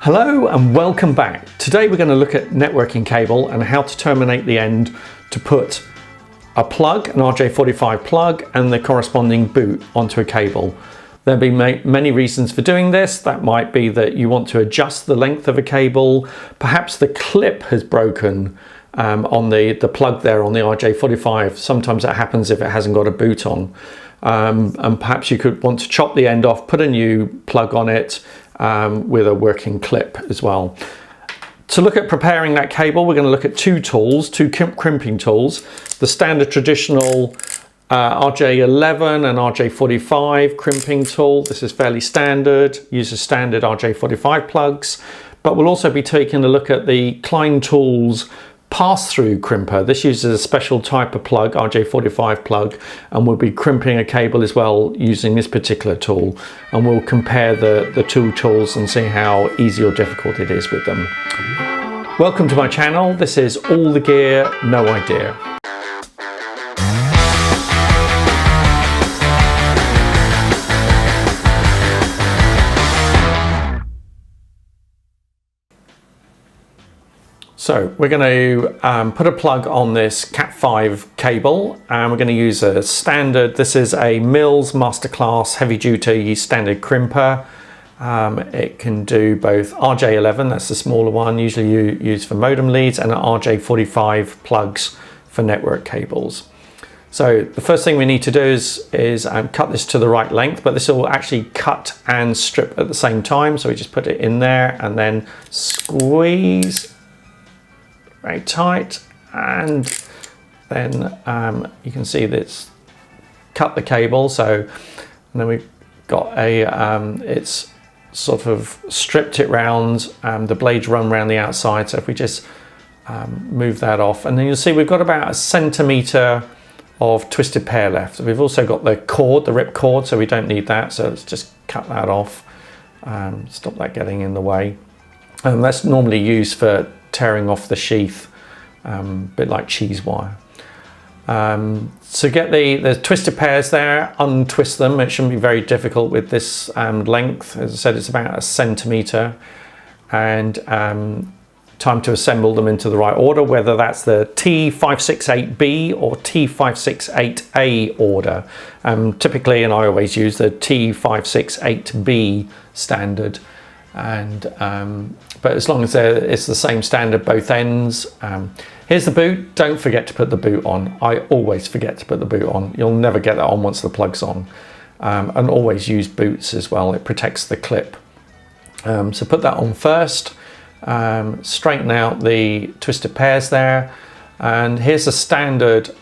Hello and welcome back. Today we're going to look at networking cable and how to terminate the end to put a plug, an RJ45 plug, and the corresponding boot onto a cable. There'll be many reasons for doing this. That might be that you want to adjust the length of a cable. Perhaps the clip has broken on the plug there on the RJ45. Sometimes that happens if it hasn't got a boot on. And perhaps you could want to chop the end off, put a new plug on it with a working clip as well. To look at preparing that cable, we're going to look at two crimping tools. The standard traditional RJ11 and RJ45 crimping tool. This is fairly standard, uses standard RJ45 plugs, but we'll also be taking a look at the Klein Tools Pass-Thru Crimper. This uses a special type of plug, RJ45 plug, and we'll be crimping a cable as well using this particular tool. And we'll compare the two tools and see how easy or difficult it is with them. Welcome to my channel. This is All the Gear, No Idea. So we're going to put a plug on this CAT5 cable, and we're going to use a standard, this is a Mills Masterclass heavy duty standard crimper. It can do both RJ11, that's the smaller one, usually used for modem leads, and RJ45 plugs for network cables. So the first thing we need to do is cut this to the right length, but this will actually cut and strip at the same time. So we just put it in there and then squeeze very tight, and then you can see this cut the cable. So and then we've got a it's sort of stripped it round, the blades run around the outside. So if we just move that off, and then you'll see we've got about 1 centimeter of twisted pair left. We've also got the cord, the rip cord, so we don't need that, so let's just cut that off, stop that getting in the way. That's normally used for tearing off the sheath, a bit like cheese wire. So get the twisted pairs there, untwist them. It shouldn't be very difficult with this length. As I said, it's about 1 centimeter, and time to assemble them into the right order, whether that's the T568B or T568A order. Typically, and I always use the T568B standard. And but as long as it's the same standard both ends. Here's the boot. Don't forget to put the boot on. I always forget to put the boot on. You'll never get that on once the plug's on. And always use boots as well. It protects the clip. So put that on first. Straighten out the twisted pairs there. And here's a standard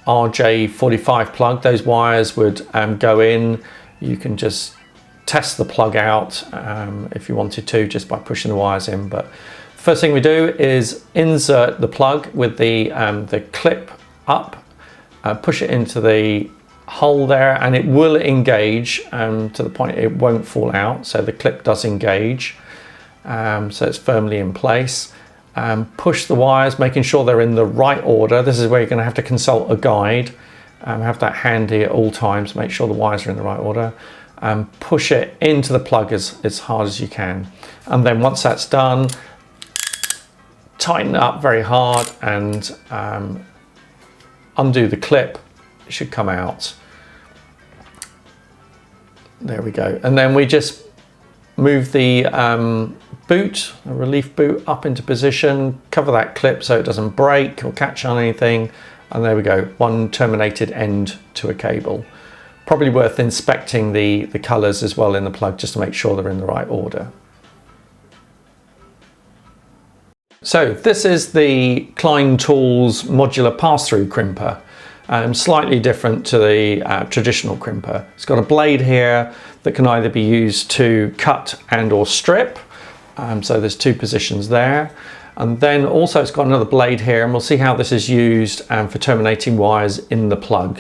RJ45 plug. Those wires would go in. You can just test the plug out if you wanted to, just by pushing the wires in. But the first thing we do is insert the plug with the clip up, push it into the hole there, and it will engage to the point it won't fall out. So the clip does engage, so it's firmly in place. Push the wires, making sure they're in the right order. This is where you're going to have to consult a guide. Have that handy at all times, make sure the wires are in the right order. Push it into the plug as hard as you can, and then once that's done, tighten it up very hard and undo the clip. It should come out. There we go. And then we just move the boot, a relief boot, up into position, cover that clip so it doesn't break or catch on anything, and there we go, one terminated end to a cable. Probably worth inspecting the colors as well in the plug, just to make sure they're in the right order. So this is the Klein Tools Modular Pass-Thru Crimper. Slightly different to the traditional crimper. It's got a blade here that can either be used to cut and or strip. So there's two positions there. And then also it's got another blade here, and we'll see how this is used for terminating wires in the plug.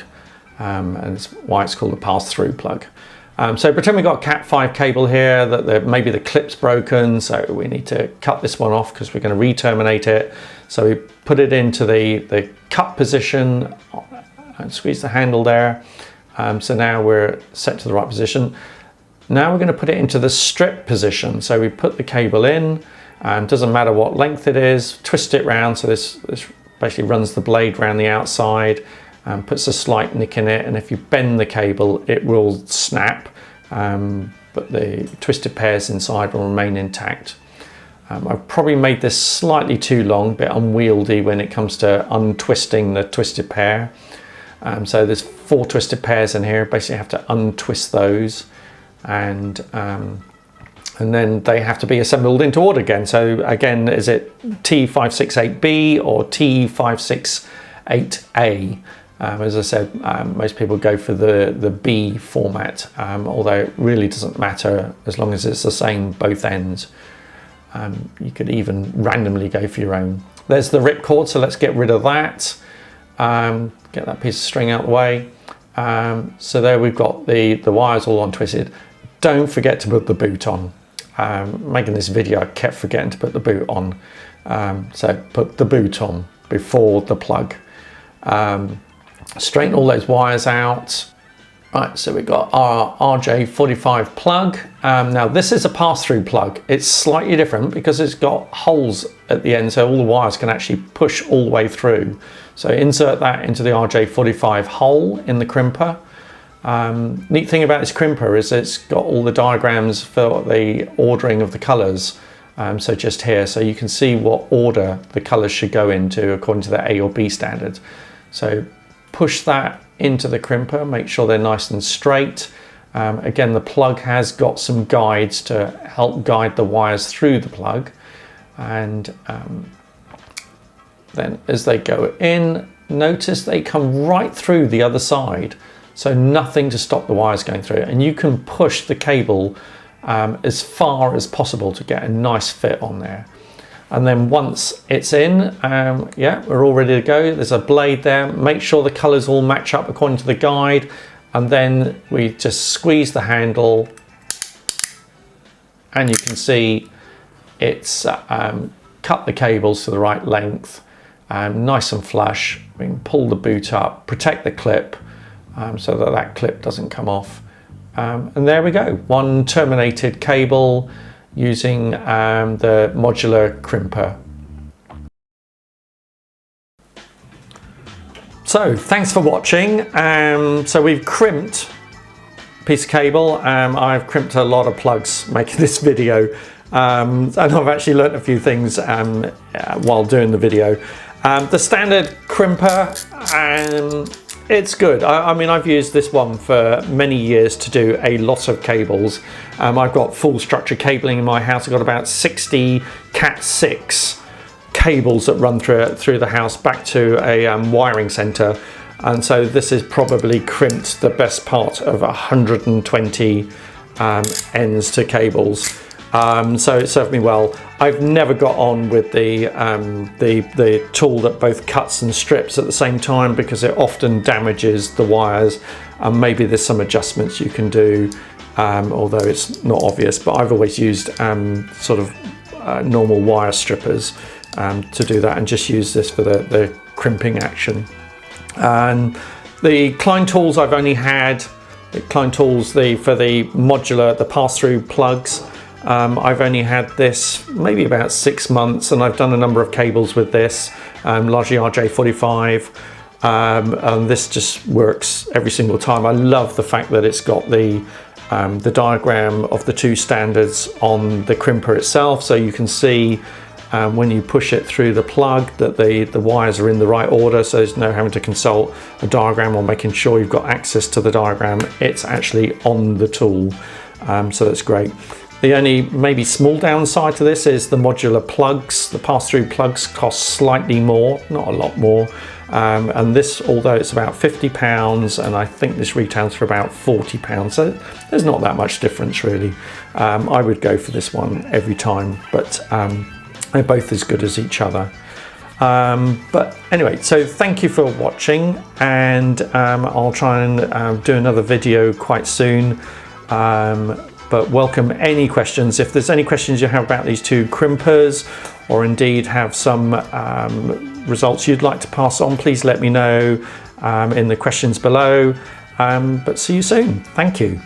And it's why it's called a pass-through plug. So pretend we've got a CAT5 cable here, that maybe the clip's broken, so we need to cut this one off because we're going to re-terminate it. So we put it into the cut position and squeeze the handle there. So now we're set to the right position. Now we're going to put it into the strip position. So we put the cable in, and doesn't matter what length it is, twist it round. So this basically runs the blade around the outside and puts a slight nick in it. And if you bend the cable, it will snap, but the twisted pairs inside will remain intact. I've probably made this slightly too long, a bit unwieldy when it comes to untwisting the twisted pair. So there's 4 twisted pairs in here. Basically have to untwist those, and then they have to be assembled into order again. So again, is it T568B or T568A? As I said, most people go for the B format, although it really doesn't matter as long as it's the same both ends. You could even randomly go for your own. There's the ripcord, so let's get rid of that. Get that piece of string out of the way. So there we've got the wires all untwisted. Don't forget to put the boot on. Making this video, I kept forgetting to put the boot on. So put the boot on before the plug. Straighten all those wires out. Right, so we've got our RJ45 plug. Now this is a pass-through plug. It's slightly different because it's got holes at the end, so all the wires can actually push all the way through. So insert that into the RJ45 hole in the crimper. Neat thing about this crimper is it's got all the diagrams for the ordering of the colors. So just here, so you can see what order the colors should go into according to the A or B standards. So push that into the crimper, make sure they're nice and straight. Again, the plug has got some guides to help guide the wires through the plug. And then as they go in, notice they come right through the other side. So nothing to stop the wires going through. And you can push the cable as far as possible to get a nice fit on there. And then once it's in, yeah, we're all ready to go. There's a blade there. Make sure the colors all match up according to the guide. And then we just squeeze the handle, and you can see it's cut the cables to the right length, nice and flush. We can pull the boot up, protect the clip so that that clip doesn't come off. And there we go, one terminated cable using the Modular crimper. So thanks for watching. So we've crimped a piece of cable. I've crimped a lot of plugs making this video, and I've actually learnt a few things while doing the video. The standard crimper, it's good. I mean, I've used this one for many years to do a lot of cables. I've got full structure cabling in my house. I've got about 60 CAT5 cables that run through the house back to a wiring center. And so this is probably crimped the best part of 120 ends to cables. So it served me well. I've never got on with the tool that both cuts and strips at the same time because it often damages the wires. Maybe there's some adjustments you can do, although it's not obvious, but I've always used sort of normal wire strippers to do that, and just use this for the crimping action. And the Klein Tools, I've only had the Klein Tools for the modular, the pass-through plugs. I've only had this maybe about 6 months, and I've done a number of cables with this, largely RJ45, and this just works every single time. I love the fact that it's got the diagram of the 2 standards on the crimper itself, so you can see when you push it through the plug that the wires are in the right order, so there's no having to consult a diagram or making sure you've got access to the diagram. It's actually on the tool, so that's great. The only maybe small downside to this is the modular plugs. The pass-through plugs cost slightly more, not a lot more. And this, although it's about £50, and I think this retails for about £40, so there's not that much difference really. I would go for this one every time, but they're both as good as each other. But anyway, so thank you for watching, and I'll try and do another video quite soon. But welcome any questions. If there's any questions you have about these 2 crimpers, or indeed have some results you'd like to pass on, please let me know in the questions below. But see you soon. Thank you.